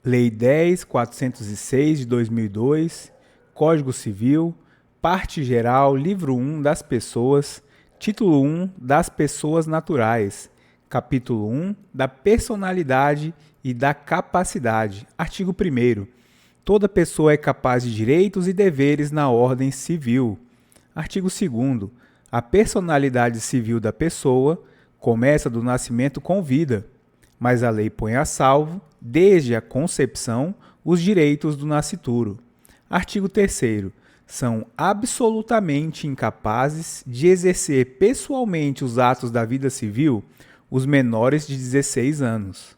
Lei 10.406 de 2002, Código Civil, Parte Geral, Livro 1 das Pessoas, Título 1 das Pessoas Naturais, Capítulo 1 da Personalidade e da Capacidade, Artigo 1º. Toda pessoa é capaz de direitos e deveres na ordem civil. Artigo 2º. A personalidade civil da pessoa começa do nascimento com vida, mas a lei põe a salvo, desde a concepção, os direitos do nascituro. Artigo 3º. São absolutamente incapazes de exercer pessoalmente os atos da vida civil os menores de 16 anos.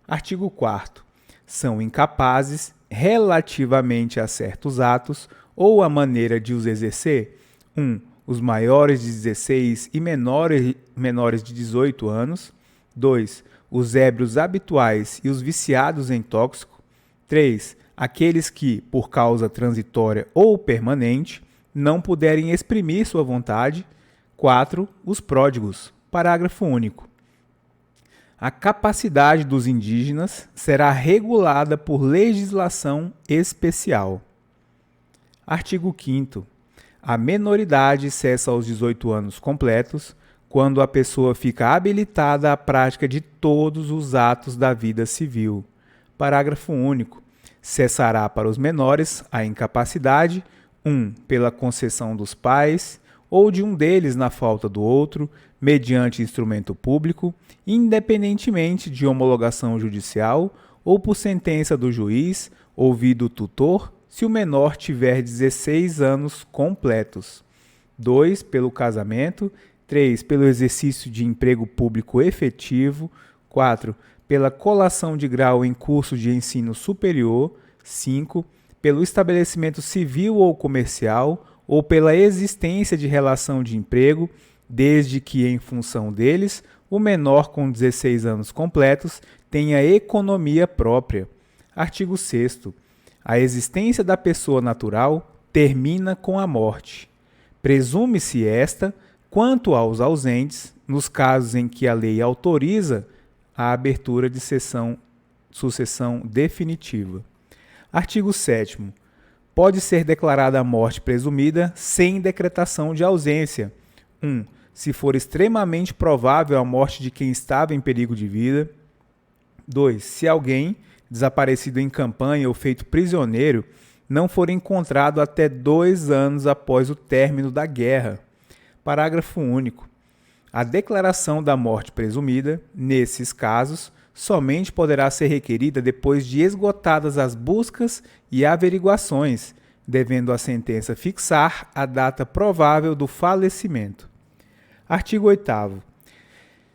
Artigo 4º. São incapazes, relativamente a certos atos ou a maneira de os exercer, 1. Os maiores de 16 e menores de 18 anos. 2. Os ébrios habituais e os viciados em tóxico. 3. Aqueles que, por causa transitória ou permanente, não puderem exprimir sua vontade. 4. Os pródigos. Parágrafo único. A capacidade dos indígenas será regulada por legislação especial. Artigo 5º. A menoridade cessa aos 18 anos completos, quando a pessoa fica habilitada à prática de todos os atos da vida civil. Parágrafo único. Cessará para os menores a incapacidade, 1. Pela concessão dos pais, ou de um deles na falta do outro, mediante instrumento público, independentemente de homologação judicial ou por sentença do juiz, ouvido o tutor, se o menor tiver 16 anos completos. 2. Pelo casamento. 3. Pelo exercício de emprego público efetivo. 4. Pela colação de grau em curso de ensino superior. 5. Pelo estabelecimento civil ou comercial, ou pela existência de relação de emprego, desde que, em função deles, o menor com 16 anos completos tenha economia própria. Artigo 6º. A existência da pessoa natural termina com a morte. Presume-se esta, quanto aos ausentes, nos casos em que a lei autoriza a abertura de sucessão definitiva. Artigo 7º. Pode ser declarada a morte presumida sem decretação de ausência. 1. Se for extremamente provável a morte de quem estava em perigo de vida. 2. Se alguém, desaparecido em campanha ou feito prisioneiro, não for encontrado até 2 anos após o término da guerra. Parágrafo único. A declaração da morte presumida, nesses casos, somente poderá ser requerida depois de esgotadas as buscas e averiguações, devendo a sentença fixar a data provável do falecimento. Artigo 8º.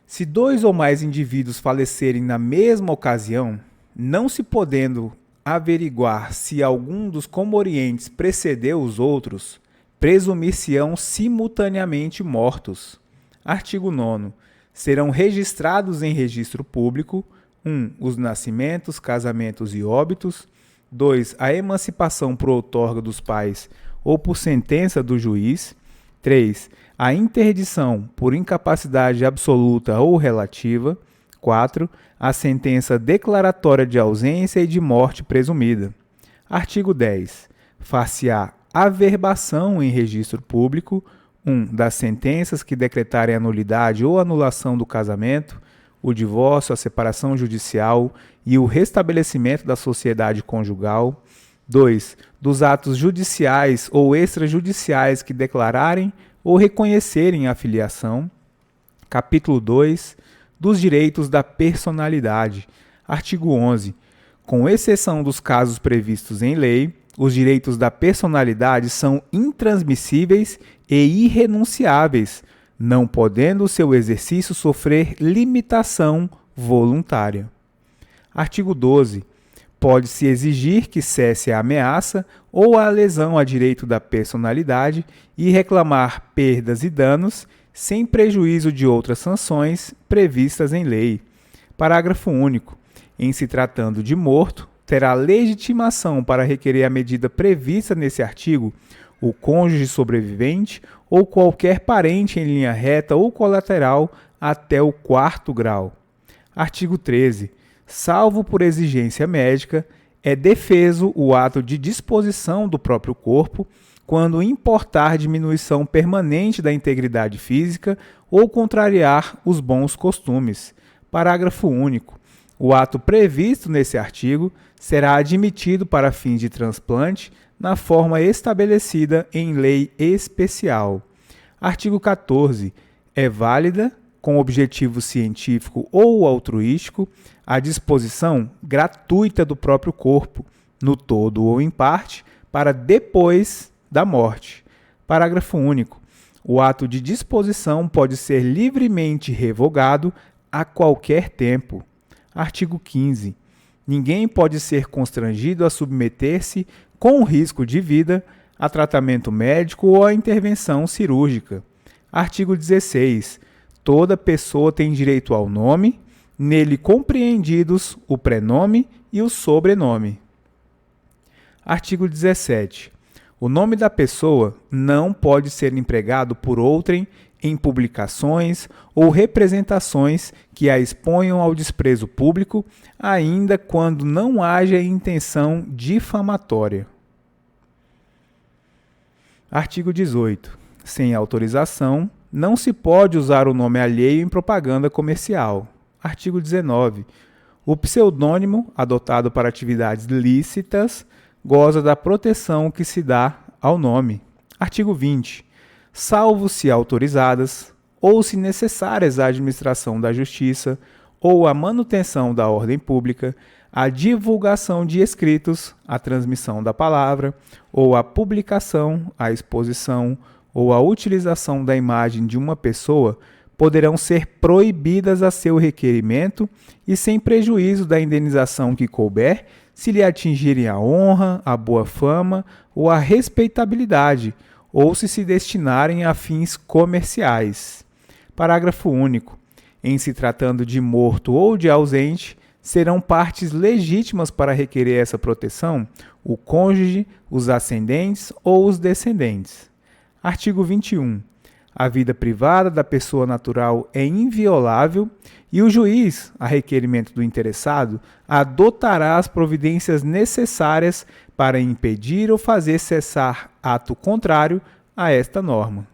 Se 2 ou mais indivíduos falecerem na mesma ocasião, não se podendo averiguar se algum dos comorientes precedeu os outros, presumir-se-ão simultaneamente mortos. Artigo 9º. Serão registrados em registro público: 1. Os nascimentos, casamentos e óbitos. 2. A emancipação por outorga dos pais ou por sentença do juiz. 3. A interdição por incapacidade absoluta ou relativa. 4. A sentença declaratória de ausência e de morte presumida. Artigo 10. Far-se-á averbação em registro público: 1. Das sentenças que decretarem a nulidade ou anulação do casamento, o divórcio, a separação judicial e o restabelecimento da sociedade conjugal. 2. Dos atos judiciais ou extrajudiciais que declararem ou reconhecerem a filiação. Capítulo 2. Dos direitos da personalidade. Artigo 11. Com exceção dos casos previstos em lei, os direitos da personalidade são intransmissíveis e irrenunciáveis, não podendo o seu exercício sofrer limitação voluntária. Artigo 12. Pode-se exigir que cesse a ameaça ou a lesão a direito da personalidade e reclamar perdas e danos, sem prejuízo de outras sanções previstas em lei. Parágrafo único. Em se tratando de morto, terá legitimação para requerer a medida prevista nesse artigo o cônjuge sobrevivente ou qualquer parente em linha reta ou colateral até o 4º grau. Artigo 13. Salvo por exigência médica, é defeso o ato de disposição do próprio corpo quando importar diminuição permanente da integridade física ou contrariar os bons costumes. Parágrafo único. O ato previsto nesse artigo será admitido para fins de transplante na forma estabelecida em lei especial. Artigo 14. É válida, com objetivo científico ou altruístico, a disposição gratuita do próprio corpo, no todo ou em parte, para depois da morte. Parágrafo único. O ato de disposição pode ser livremente revogado a qualquer tempo. Artigo 15. Ninguém pode ser constrangido a submeter-se, com risco de vida, a tratamento médico ou a intervenção cirúrgica. Artigo 16. Toda pessoa tem direito ao nome, nele compreendidos o prenome e o sobrenome. Artigo 17. O nome da pessoa não pode ser empregado por outrem em publicações ou representações que a exponham ao desprezo público, ainda quando não haja intenção difamatória. Artigo 18. Sem autorização, não se pode usar o nome alheio em propaganda comercial. Artigo 19. O pseudônimo, adotado para atividades lícitas, goza da proteção que se dá ao nome. Artigo 20. Salvo se autorizadas, ou se necessárias à administração da justiça ou à manutenção da ordem pública, a divulgação de escritos, a transmissão da palavra, ou a publicação, a exposição ou a utilização da imagem de uma pessoa, poderão ser proibidas a seu requerimento e sem prejuízo da indenização que couber, se lhe atingirem a honra, a boa fama ou a respeitabilidade, ou se destinarem a fins comerciais. Parágrafo único. Em se tratando de morto ou de ausente, serão partes legítimas para requerer essa proteção o cônjuge, os ascendentes ou os descendentes. Artigo 21. A vida privada da pessoa natural é inviolável e o juiz, a requerimento do interessado, adotará as providências necessárias para impedir ou fazer cessar ato contrário a esta norma.